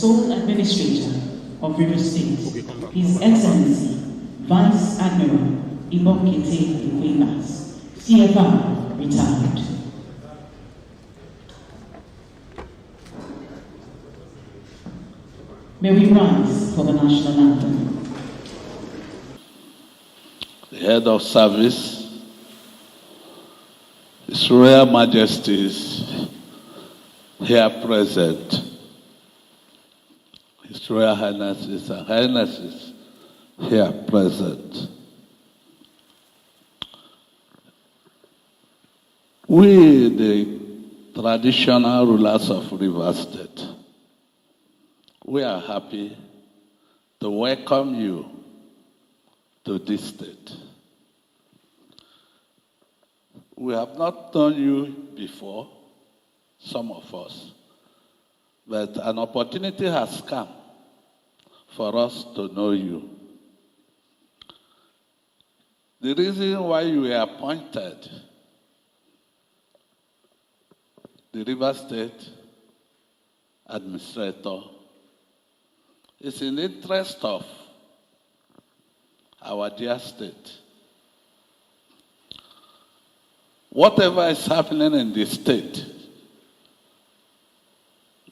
sole administrator of River State, His Excellency Vice Admiral Ibokete Iwemas, CFR, retired. May we rise for the national anthem. The head of service, His Royal Majesties here present, His Royal Highnesses and Highnesses here present. We, the traditional rulers of Rivers State, we are happy to welcome you to this state. We have not known you before, some of us, but an opportunity has come for us to know you. The reason why you were appointed the River State Administrator is in the interest of our dear state. Whatever is happening in the state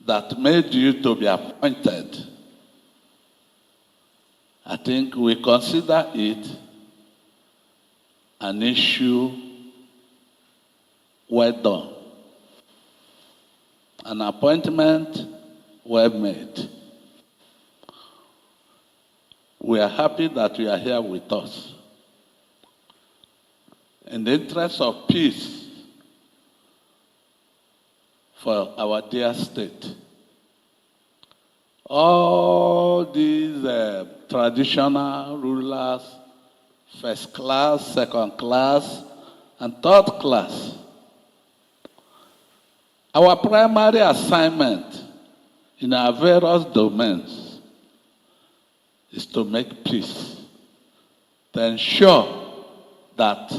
that made you to be appointed, I think we consider it an issue well done, an appointment well made. We are happy that you are here with us. In the interest of peace for our dear state, all these traditional rulers, first class, second class, and third class, our primary assignment in our various domains is to make peace, to ensure that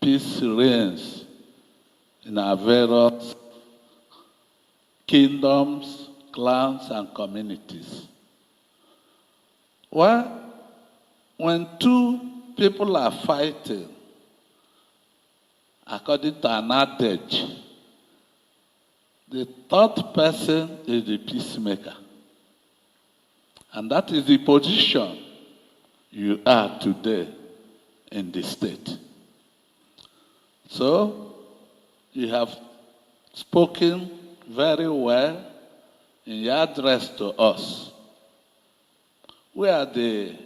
peace reigns in our various kingdoms, clans, and communities. Well, when two people are fighting, according to an adage, the third person is the peacemaker. And that is the position you are today in the state. So, you have spoken very well in your address to us. We are the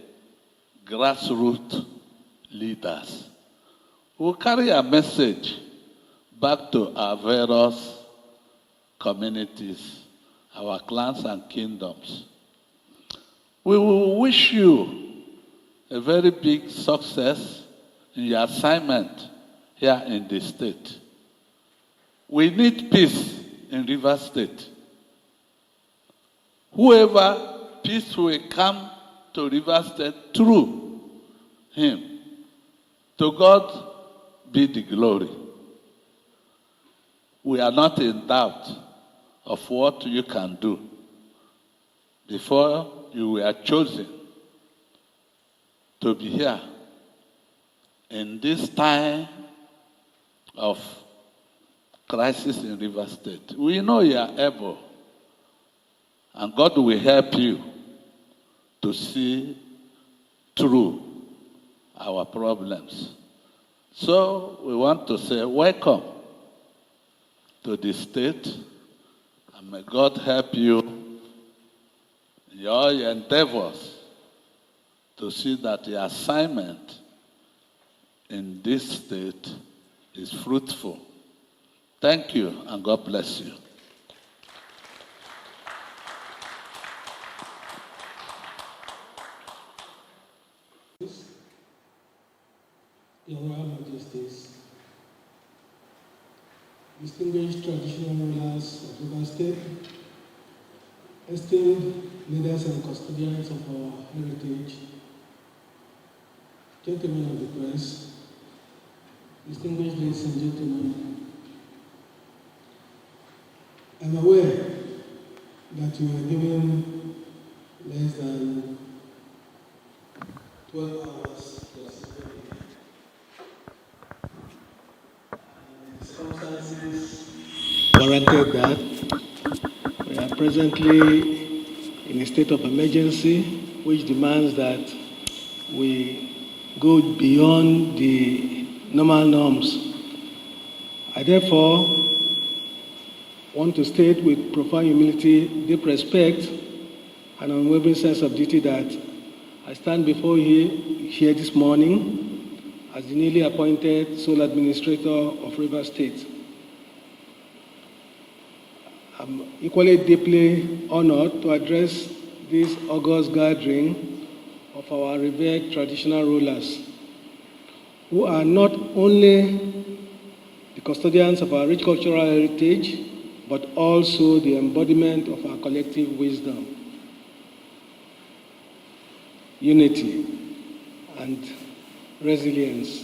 grassroots leaders who carry a message back to our various communities, our clans and kingdoms. We will wish you a very big success in your assignment here in the state. We need peace in River State. Whoever peace will come to River State through him, to God be the glory. We are not in doubt of what you can do. Before you were chosen to be here in this time of crisis in River State. We know you are able, and God will help you to see through our problems. So we want to say welcome to the state, and may God help you in your endeavors to see that the assignment in this state is fruitful. Thank you, and God bless you. Your Royal Majesties, distinguished traditional rulers of River State, esteemed leaders and custodians of our heritage, gentlemen of the press, distinguished ladies and gentlemen, I'm aware that you were given less than 12 hours to sleep. And the circumstances warranted that. We are presently in a state of emergency, which demands that we go beyond the normal norms. I therefore want to state with profound humility, deep respect, and unwavering sense of duty that I stand before you here this morning as the newly appointed sole administrator of Rivers State. I'm equally deeply honored to address this august gathering of our revered traditional rulers, who are not only the custodians of our rich cultural heritage, but also the embodiment of our collective wisdom, unity, and resilience.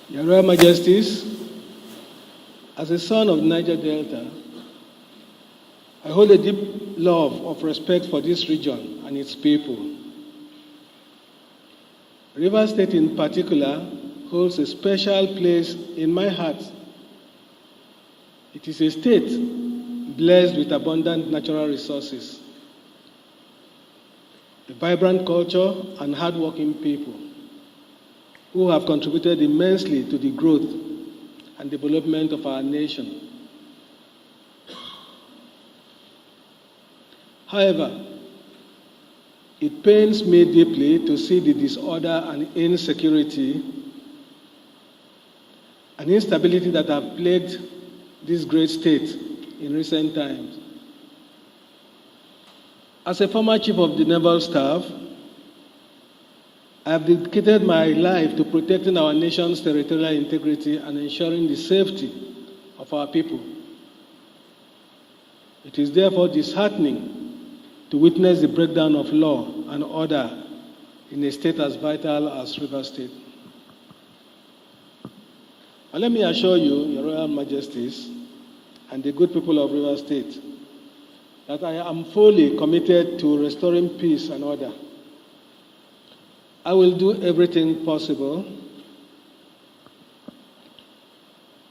Your Royal Majesties, as a son of Niger Delta, I hold a deep love of respect for this region and its people. Rivers State in particular holds a special place in my heart. It is a state blessed with abundant natural resources, a vibrant culture, and hardworking people who have contributed immensely to the growth and development of our nation. However, it pains me deeply to see the disorder and insecurity and instability that have plagued this great state in recent times. As a former chief of the Naval Staff, I have dedicated my life to protecting our nation's territorial integrity and ensuring the safety of our people. It is therefore disheartening to witness the breakdown of law and order in a state as vital as Rivers State. And let me assure you, Your Royal Majesties, and the good people of Rivers State, that I am fully committed to restoring peace and order. I will do everything possible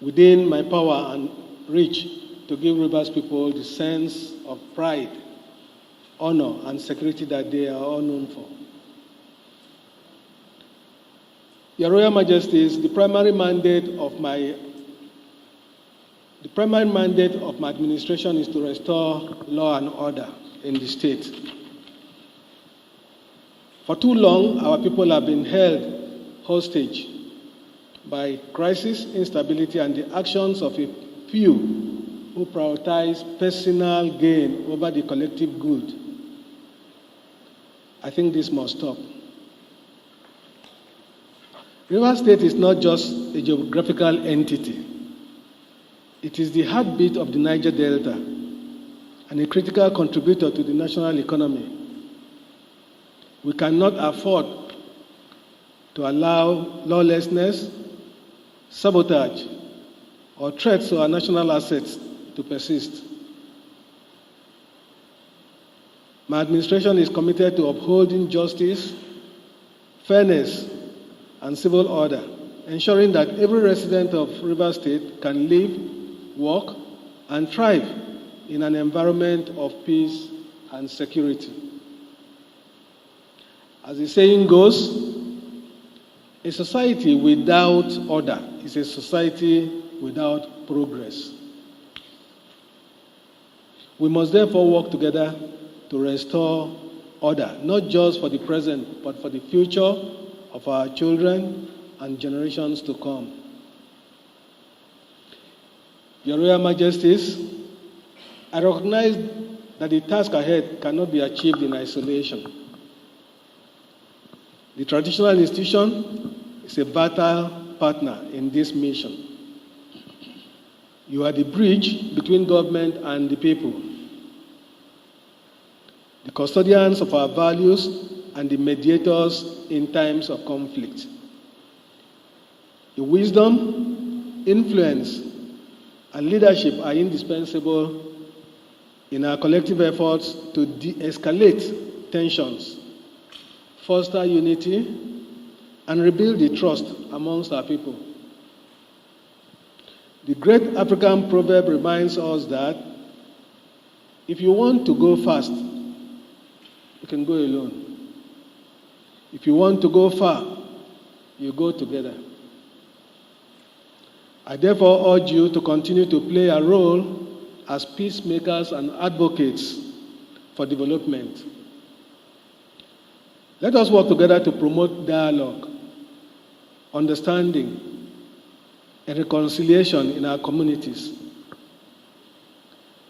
within my power and reach to give Rivers people the sense of pride, honor, and security that they are all known for. Your Royal Majesties, the primary mandate of my administration is to restore law and order in the state. For too long, our people have been held hostage by crisis, instability, and the actions of a few who prioritize personal gain over the collective good. I think this must stop. Rivers State is not just a geographical entity. It is the heartbeat of the Niger Delta and a critical contributor to the national economy. We cannot afford to allow lawlessness, sabotage, or threats to our national assets to persist. My administration is committed to upholding justice, fairness, and civil order, ensuring that every resident of Rivers State can live, work, and thrive in an environment of peace and security. As the saying goes, a society without order is a society without progress. We must therefore work together to restore order, not just for the present, but for the future of our children and generations to come. Your Royal Majesties, I recognize that the task ahead cannot be achieved in isolation. The traditional institution is a vital partner in this mission. You are the bridge between government and the people, the custodians of our values and the mediators in times of conflict. Your wisdom, influence, and leadership are indispensable in our collective efforts to de-escalate tensions, foster unity, and rebuild the trust amongst our people. The great African proverb reminds us that if you want to go fast, you can go alone. If you want to go far, you go together. I therefore urge you to continue to play a role as peacemakers and advocates for development. Let us work together to promote dialogue, understanding, and reconciliation in our communities.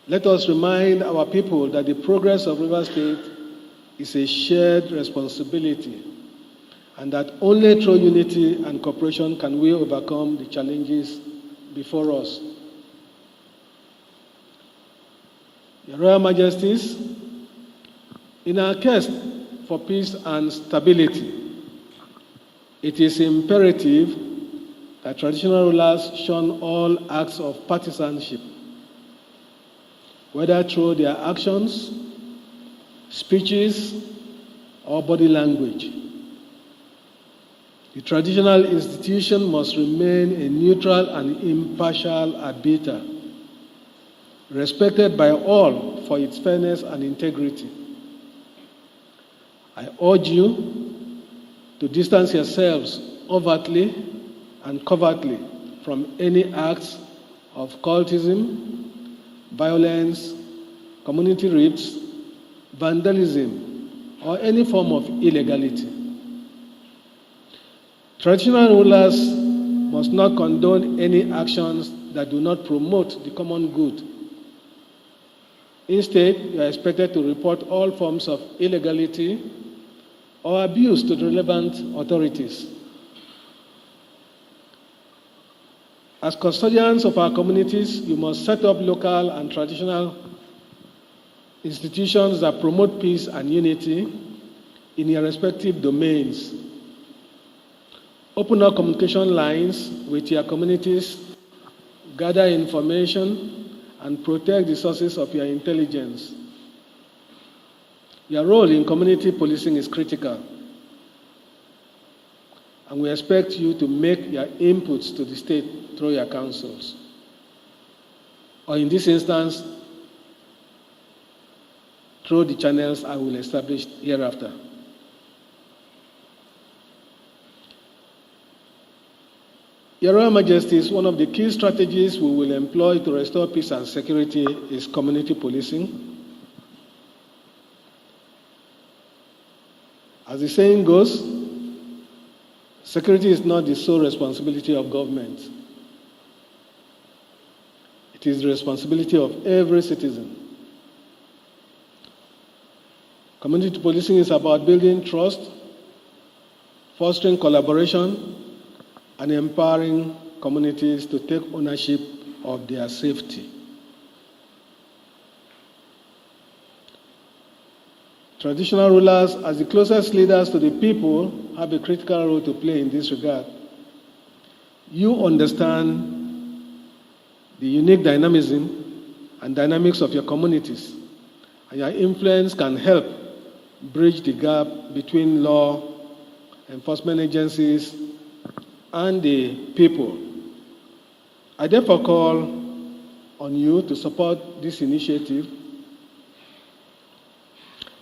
Let us remind our people that the progress of Rivers State is a shared responsibility, and that only through unity and cooperation can we overcome the challenges before us. Your Royal Majesties, in our quest for peace and stability, it is imperative that traditional rulers shun all acts of partisanship, whether through their actions, speeches, or body language. The traditional institution must remain a neutral and impartial arbiter, respected by all for its fairness and integrity. I urge you to distance yourselves overtly and covertly from any acts of cultism, violence, community rifts, vandalism, or any form of illegality. Traditional rulers must not condone any actions that do not promote the common good. Instead, you are expected to report all forms of illegality or abuse to the relevant authorities. As custodians of our communities, you must set up local and traditional institutions that promote peace and unity in your respective domains. Open up communication lines with your communities, gather information, and protect the sources of your intelligence. Your role in community policing is critical, and we expect you to make your inputs to the state through your councils, or in this instance, through the channels I will establish hereafter. Your Royal Majesties, one of the key strategies we will employ to restore peace and security is community policing. As the saying goes, security is not the sole responsibility of government. It is the responsibility of every citizen. Community policing is about building trust, fostering collaboration, and empowering communities to take ownership of their safety. Traditional rulers, as the closest leaders to the people, have a critical role to play in this regard. You understand the unique dynamism and dynamics of your communities, and your influence can help bridge the gap between law enforcement agencies and the people. I therefore call on you to support this initiative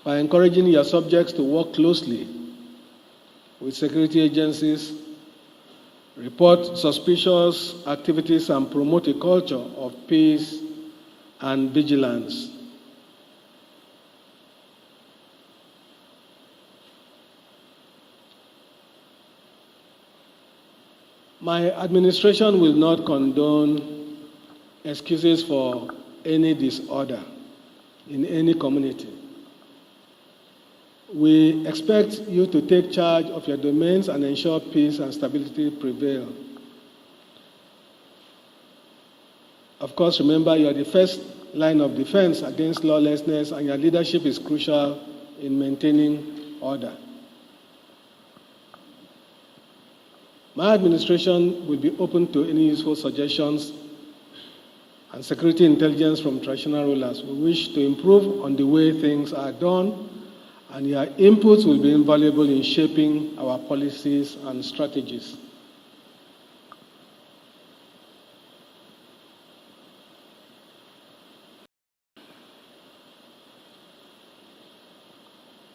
by encouraging your subjects to work closely with security agencies, report suspicious activities, and promote a culture of peace and vigilance. My administration will not condone excuses for any disorder in any community. We expect you to take charge of your domains and ensure peace and stability prevail. Of course, remember you are the first line of defense against lawlessness, and your leadership is crucial in maintaining order. My administration will be open to any useful suggestions and security intelligence from traditional rulers. We wish to improve on the way things are done, and your inputs will be invaluable in shaping our policies and strategies.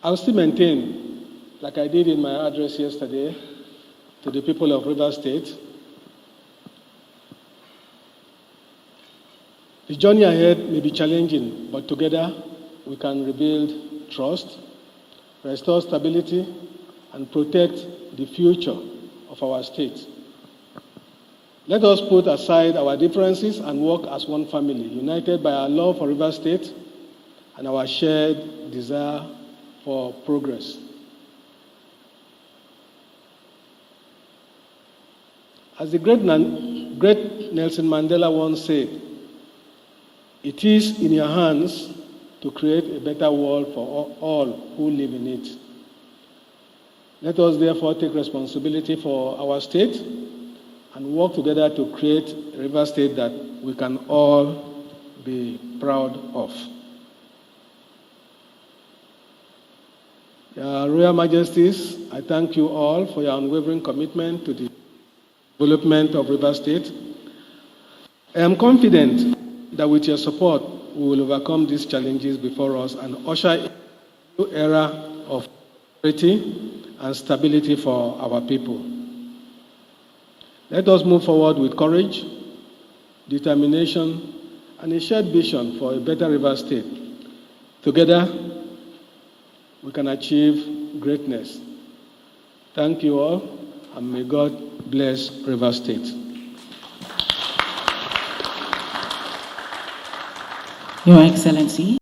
I will still maintain, like I did in my address yesterday to the people of Rivers State, the journey ahead may be challenging, but together we can rebuild trust, restore stability, and protect the future of our state. Let us put aside our differences and work as one family, united by our love for Rivers State and our shared desire for progress. As the great Nelson Mandela once said, it is in your hands to create a better world for all who live in it. Let us therefore take responsibility for our state and work together to create a River State that we can all be proud of. Your Royal Majesties, I thank you all for your unwavering commitment to the development of River State. I am confident that with your support, we will overcome these challenges before us and usher in a new era of prosperity and stability for our people. Let us move forward with courage, determination, and a shared vision for a better River State. Together, we can achieve greatness. Thank you all, and may God bless River State. Your Excellency.